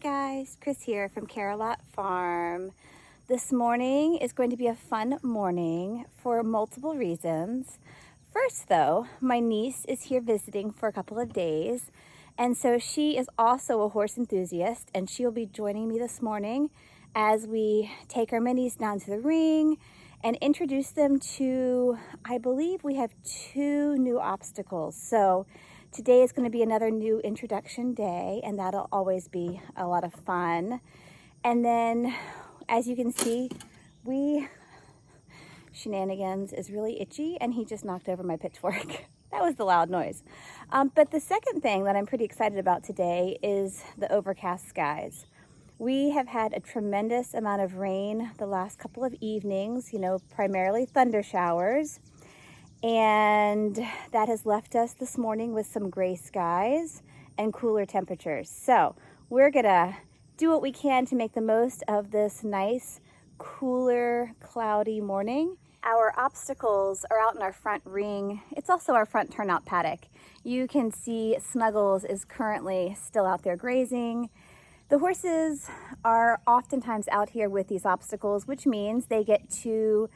guys, Chris here from Carolot Farm. This morning is going to be a fun morning for multiple reasons. First though, my niece is here visiting for a couple of days, and so she is also a horse enthusiast, and she'll be joining me this morning as we take our minis down to the ring and introduce them to, I believe we have 2 new obstacles. So today is going to be another new introduction day, and that'll always be a lot of fun. And then, as you can see, Shenanigans is really itchy, and he just knocked over my pitchfork. That was the loud noise. But the second thing that I'm pretty excited about today is the overcast skies. We have had a tremendous amount of rain the last couple of evenings, primarily thunder showers. And that has left us this morning with some gray skies and cooler temperatures. So we're gonna do what we can to make the most of this nice, cooler, cloudy morning. Our obstacles are out in our front ring. It's also our front turnout paddock. You can see Snuggles is currently still out there grazing. The horses are oftentimes out here with these obstacles, which means they get to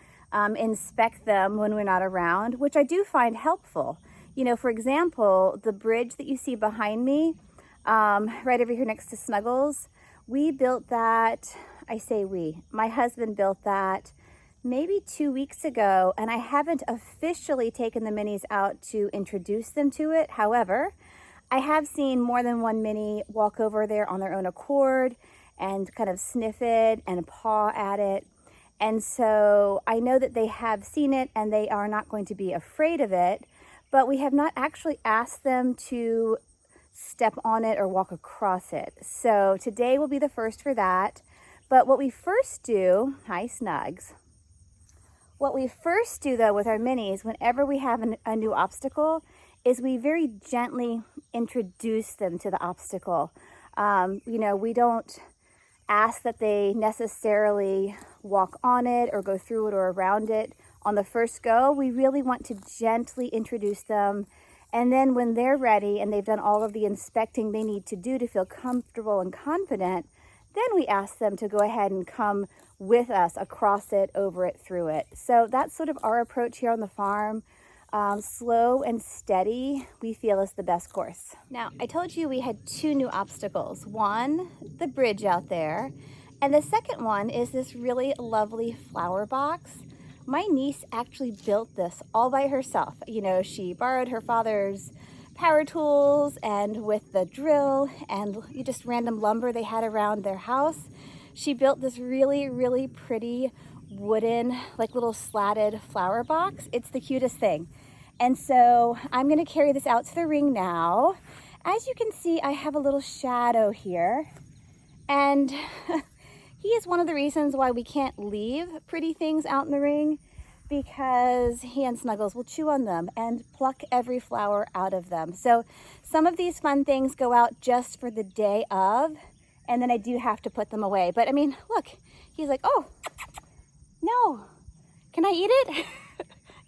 inspect them when we're not around, which I do find helpful. For example, the bridge that you see behind me, right over here next to Snuggles, we built that, I say we, my husband built that maybe 2 weeks ago, and I haven't officially taken the minis out to introduce them to it. However, I have seen more than one mini walk over there on their own accord and kind of sniff it and paw at it. And so I know that they have seen it and they are not going to be afraid of it, but we have not actually asked them to step on it or walk across it. So today will be the first for that. But what we first do, hi Snugs. What we first do though with our minis, whenever we have a new obstacle, is we very gently introduce them to the obstacle. We don't ask that they necessarily walk on it or go through it or around it on the first go. We really want to gently introduce them, and then when they're ready and they've done all of the inspecting they need to do to feel comfortable and confident, then we ask them to go ahead and come with us across it, over it, through it. So that's sort of our approach here on the farm. Slow and steady, we feel, is the best course. Now, I told you we had 2 new obstacles. One, the bridge out there, and the second one is this really lovely flower box. My niece actually built this all by herself. She borrowed her father's power tools, and with the drill and just random lumber they had around their house, she built this really, really pretty wooden, little slatted flower box. It's the cutest thing. And so I'm going to carry this out to the ring now. As you can see, I have a little shadow here, and he is one of the reasons why we can't leave pretty things out in the ring, because he and Snuggles will chew on them and pluck every flower out of them. So some of these fun things go out just for the day of, and then I do have to put them away. But I mean, look, he's like, oh, no, can I eat it?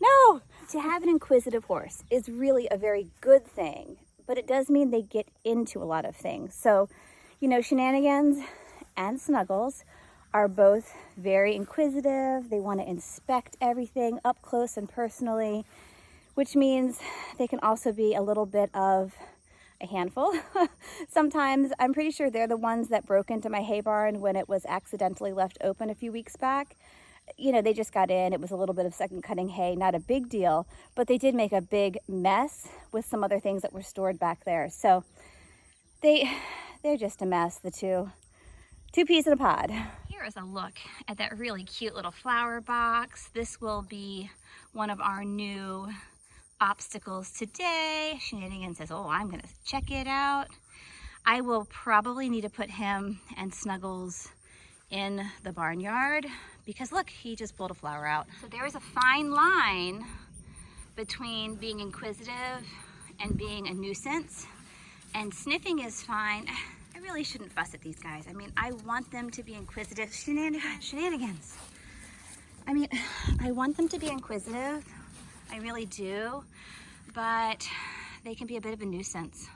No. To have an inquisitive horse is really a very good thing, but it does mean they get into a lot of things. So, Shenanigans and Snuggles are both very inquisitive. They want to inspect everything up close and personally, which means they can also be a little bit of a handful. Sometimes I'm pretty sure they're the ones that broke into my hay barn when it was accidentally left open a few weeks back. They just got in. It was a little bit of second cutting hay, not a big deal, but they did make a big mess with some other things that were stored back there. So they're just a mess, the two peas in a pod. Here is a look at that really cute little flower box. This will be one of our new obstacles today. Shenanigans says, oh, I'm gonna check it out. I will probably need to put him and Snuggles in the barnyard, because look, he just pulled a flower out. So there is a fine line between being inquisitive and being a nuisance, and sniffing is fine. I really shouldn't fuss at these guys. I mean, I want them to be inquisitive. Shenanigans. I mean, I want them to be inquisitive. I really do, but they can be a bit of a nuisance.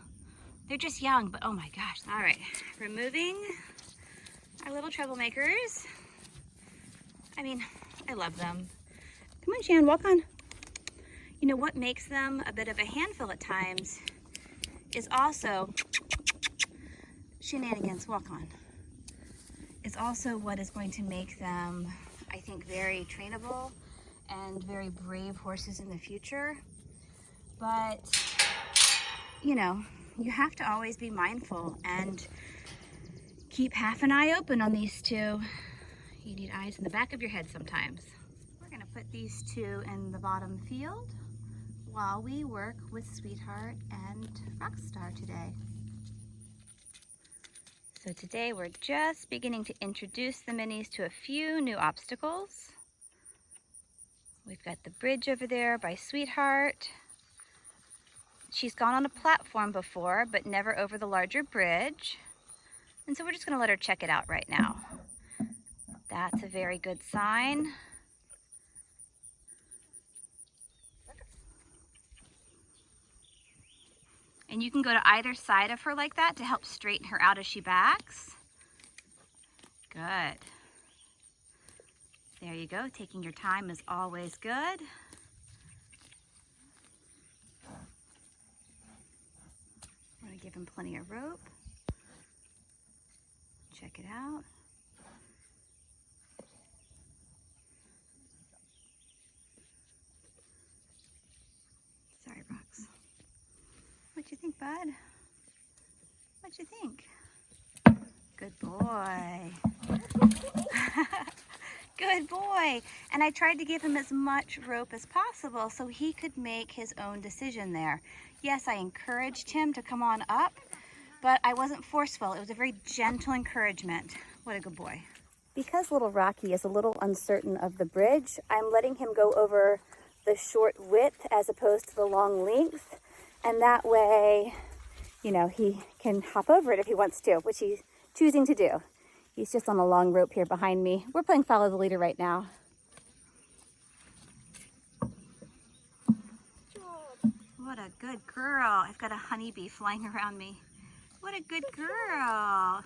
They're just young, but oh my gosh. All right, removing our little troublemakers. I mean, I love them. Come on, Shan, walk on. You know what makes them a bit of a handful at times is also shenanigans, walk on. Is also what is going to make them, I think, very trainable and very brave horses in the future. But, you know, you have to always be mindful and keep half an eye open on these two. You need eyes in the back of your head sometimes. We're gonna put these two in the bottom field while we work with Sweetheart and Rockstar today. So today we're just beginning to introduce the minis to a few new obstacles. We've got the bridge over there by Sweetheart. She's gone on a platform before, but never over the larger bridge. And so we're just gonna let her check it out right now. That's a very good sign. And you can go to either side of her like that to help straighten her out as she backs. Good. There you go. Taking your time is always good. Want to give him plenty of rope. Check it out. Sorry, Rox. What you think, bud? What you think? Good boy. Good boy. And I tried to give him as much rope as possible so he could make his own decision there. Yes, I encouraged him to come on up, but I wasn't forceful. It was a very gentle encouragement. What a good boy. Because little Rocky is a little uncertain of the bridge, I'm letting him go over the short width as opposed to the long length. And that way, you know, he can hop over it if he wants to, which he's choosing to do. He's just on a long rope here behind me. We're playing follow the leader right now. What a good girl. I've got a honeybee flying around me. What a good girl.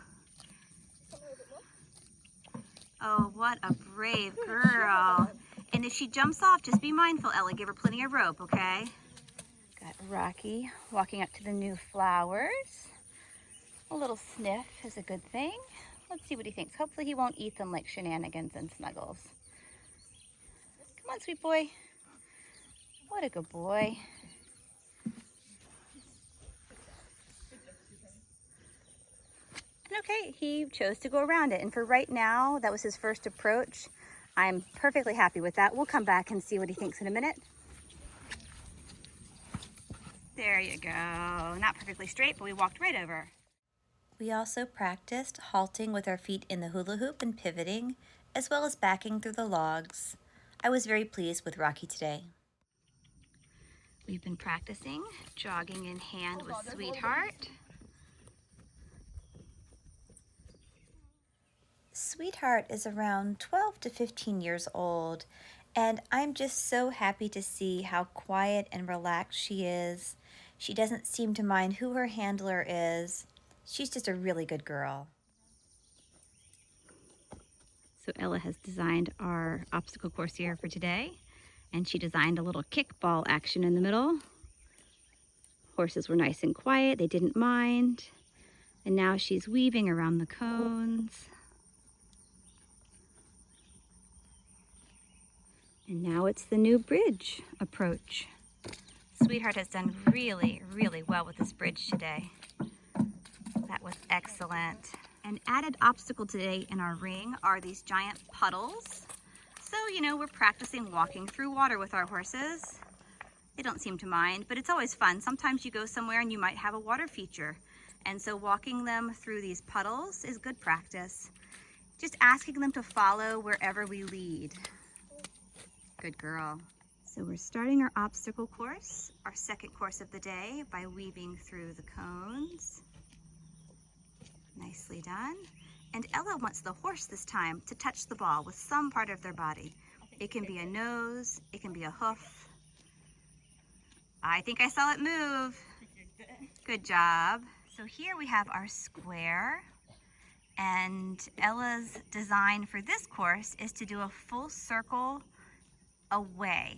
Oh, what a brave girl. And if she jumps off, just be mindful, Ella. Give her plenty of rope, okay? Got Rocky walking up to the new flowers. A little sniff is a good thing. Let's see what he thinks. Hopefully he won't eat them like Shenanigans and Snuggles. Come on, sweet boy. What a good boy. And okay, he chose to go around it. And for right now, that was his first approach. I'm perfectly happy with that. We'll come back and see what he thinks in a minute. There you go. Not perfectly straight, but we walked right over. We also practiced halting with our feet in the hula hoop and pivoting, as well as backing through the logs. I was very pleased with Rocky today. We've been practicing jogging in hand with Sweetheart. Sweetheart is around 12 to 15 years old, and I'm just so happy to see how quiet and relaxed she is. She doesn't seem to mind who her handler is. She's just a really good girl. So Ella has designed our obstacle course here for today, and she designed a little kickball action in the middle. Horses were nice and quiet, they didn't mind. And now she's weaving around the cones. And now it's the new bridge approach. Sweetheart has done really, really well with this bridge today. That was excellent. An added obstacle today in our ring are these giant puddles. So, you know, we're practicing walking through water with our horses. They don't seem to mind, but it's always fun. Sometimes you go somewhere and you might have a water feature. And so walking them through these puddles is good practice. Just asking them to follow wherever we lead. Good girl. So we're starting our obstacle course, our second course of the day, by weaving through the cones. Nicely done. And Ella wants the horse this time to touch the ball with some part of their body. It can be a nose, it can be a hoof. I think I saw it move. Good job. So here we have our square, and Ella's design for this course is to do a full circle away.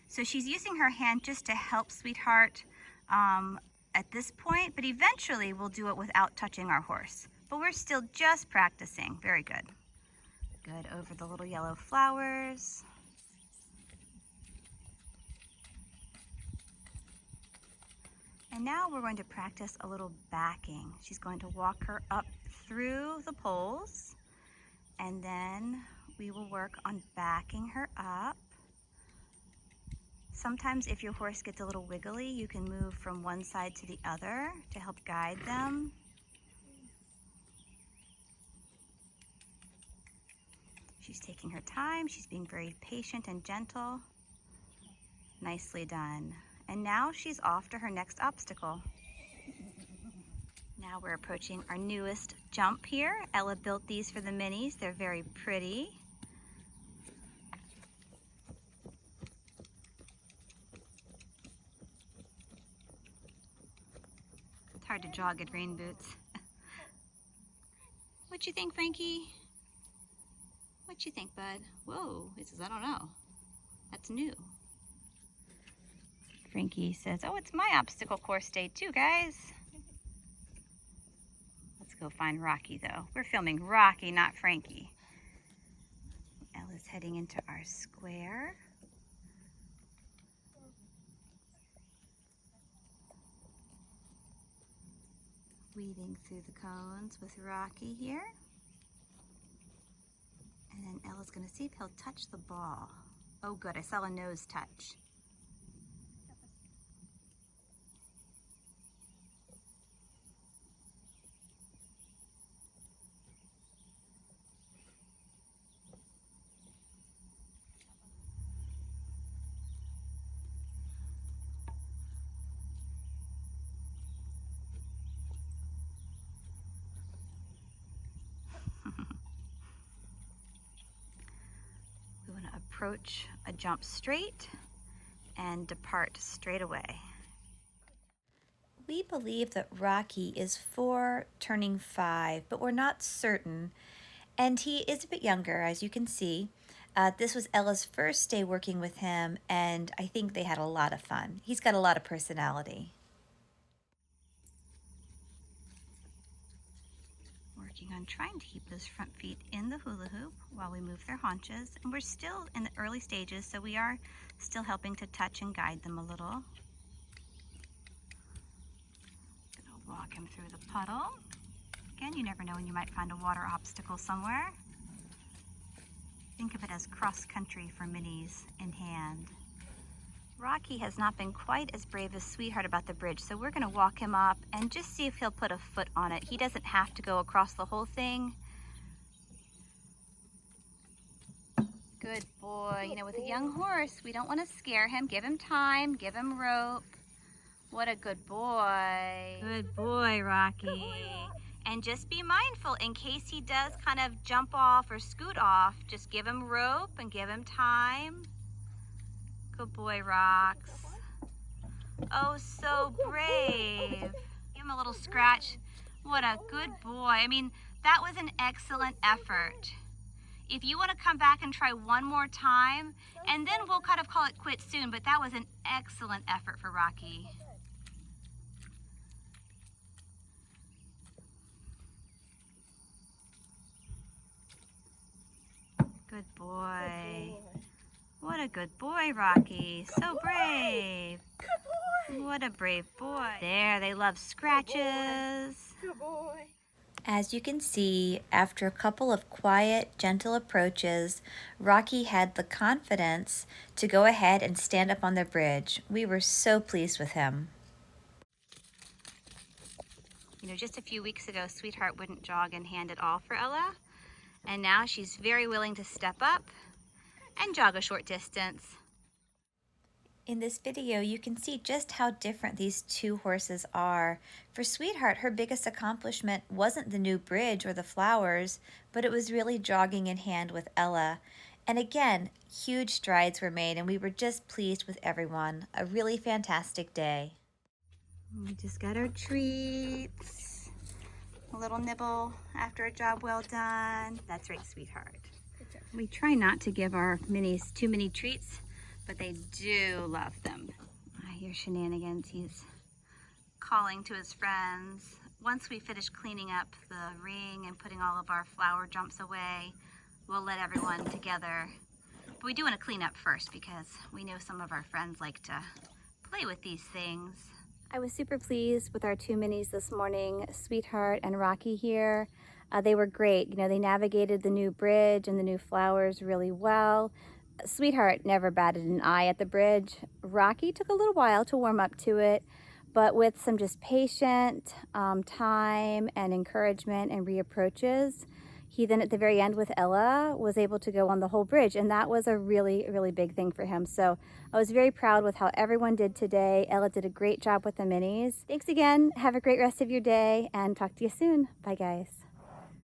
So she's using her hand just to help Sweetheart at this point, but eventually we'll do it without touching our horse. But we're still just practicing. Very good. Good, over the little yellow flowers. And now we're going to practice a little backing. She's going to walk her up through the poles, and then we will work on backing her up. Sometimes if your horse gets a little wiggly, you can move from one side to the other to help guide them. She's taking her time. She's being very patient and gentle. Nicely done. And now she's off to her next obstacle. Now we're approaching our newest jump here. Ella built these for the minis. They're very pretty. It's hard to jog in rain boots. What you think, Frankie? What you think, bud? Whoa, it says, I don't know. That's new. Frankie says, oh, it's my obstacle course day too, guys. Let's go find Rocky, though. We're filming Rocky, not Frankie. Ella's heading into our square. Weaving through the cones with Rocky here. And then Ella's gonna see if he'll touch the ball. Oh good, I saw a nose touch. We want to approach a jump straight and depart straight away. We believe that Rocky is 4 turning 5, but we're not certain. And he is a bit younger, as you can see. This was Ella's first day working with him, and I think they had a lot of fun. He's got a lot of personality. Working on trying to keep those front feet in the hula hoop while we move their haunches. And we're still in the early stages, so we are still helping to touch and guide them a little. Gonna walk him through the puddle. Again, you never know when you might find a water obstacle somewhere. Think of it as cross-country for minis in hand. Rocky has not been quite as brave as Sweetheart about the bridge, so we're gonna walk him up and just see if he'll put a foot on it. He doesn't have to go across the whole thing. Good boy. You know, with a young horse, we don't want to scare him. Give him time, give him rope. What a good boy. Good boy, Rocky. And just be mindful in case he does kind of jump off or scoot off, just give him rope and give him time. Good boy, Rox. Oh, so brave. Give him a little scratch. What a good boy. I mean, that was an excellent effort. If you want to come back and try one more time, and then we'll kind of call it quits soon, but that was an excellent effort for Rocky. Good boy. What a good boy, Rocky. So brave. Good boy. What a brave boy. There, they love scratches. Good boy. As you can see, after a couple of quiet, gentle approaches, Rocky had the confidence to go ahead and stand up on the bridge. We were so pleased with him. You know, just a few weeks ago, Sweetheart wouldn't jog in hand at all for Ella. And now she's very willing to step up and jog a short distance. In this video, you can see just how different these two horses are. For Sweetheart, her biggest accomplishment wasn't the new bridge or the flowers, but it was really jogging in hand with Ella. And again, huge strides were made, and we were just pleased with everyone. A really fantastic day. We just got our treats. A little nibble after a job well done. That's right, sweetheart. We try not to give our minis too many treats, but they do love them. I hear shenanigans. He's calling to his friends. Once we finish cleaning up the ring and putting all of our flower jumps away, we'll let everyone together. But we do want to clean up first because we know some of our friends like to play with these things. I was super pleased with our 2 minis this morning, Sweetheart and Rocky here. They were great. You know, they navigated the new bridge and the new flowers really well. Sweetheart never batted an eye at the bridge. Rocky took a little while to warm up to it, but with some just patient time and encouragement and reapproaches, he then at the very end with Ella was able to go on the whole bridge, and that was a really, really big thing for him. So I was very proud with how everyone did today. Ella did a great job with the minis. Thanks again. Have a great rest of your day and talk to you soon. Bye guys.